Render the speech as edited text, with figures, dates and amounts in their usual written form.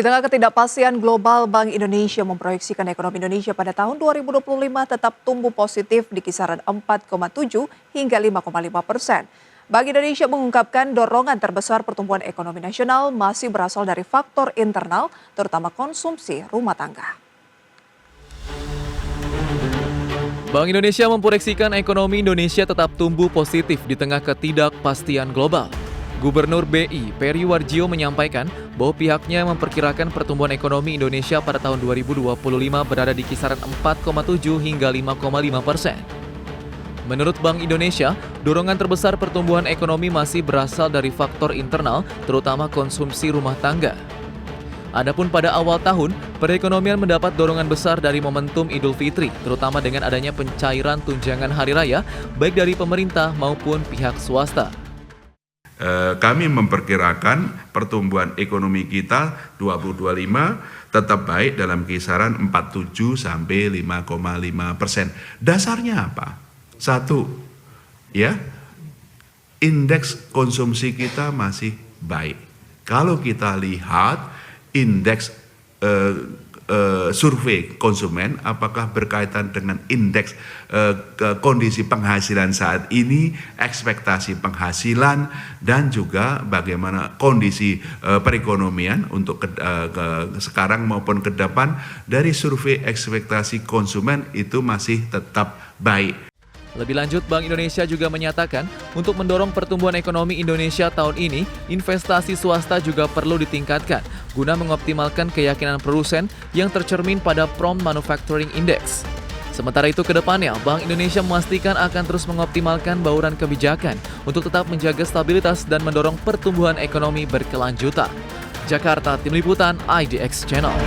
Di tengah ketidakpastian global, Bank Indonesia memproyeksikan ekonomi Indonesia pada tahun 2025 tetap tumbuh positif di kisaran 4,7 hingga 5,5%. Bank Indonesia mengungkapkan dorongan terbesar pertumbuhan ekonomi nasional masih berasal dari faktor internal, terutama konsumsi rumah tangga. Bank Indonesia memproyeksikan ekonomi Indonesia tetap tumbuh positif di tengah ketidakpastian global. Gubernur BI Peri Warjio menyampaikan bahwa pihaknya memperkirakan pertumbuhan ekonomi Indonesia pada tahun 2025 berada di kisaran 4,7 hingga 5,5%. Menurut Bank Indonesia, dorongan terbesar pertumbuhan ekonomi masih berasal dari faktor internal, terutama konsumsi rumah tangga. Adapun pada awal tahun, perekonomian mendapat dorongan besar dari momentum Idul Fitri, terutama dengan adanya pencairan tunjangan hari raya, baik dari pemerintah maupun pihak swasta. Kami memperkirakan pertumbuhan ekonomi kita 2025 tetap baik dalam kisaran 47 sampai 5,5%. Dasarnya apa? Satu, ya, indeks konsumsi kita masih baik. Kalau kita lihat indeks survei konsumen, apakah berkaitan dengan indeks kondisi penghasilan saat ini, ekspektasi penghasilan, dan juga bagaimana kondisi perekonomian untuk sekarang maupun ke depan. Dari survei ekspektasi konsumen itu masih tetap baik. Lebih lanjut, Bank Indonesia juga menyatakan untuk mendorong pertumbuhan ekonomi Indonesia tahun ini, investasi swasta juga perlu ditingkatkan guna mengoptimalkan keyakinan produsen yang tercermin pada Prompt Manufacturing Index. Sementara itu ke depannya, Bank Indonesia memastikan akan terus mengoptimalkan bauran kebijakan untuk tetap menjaga stabilitas dan mendorong pertumbuhan ekonomi berkelanjutan. Jakarta, Tim Liputan, IDX Channel.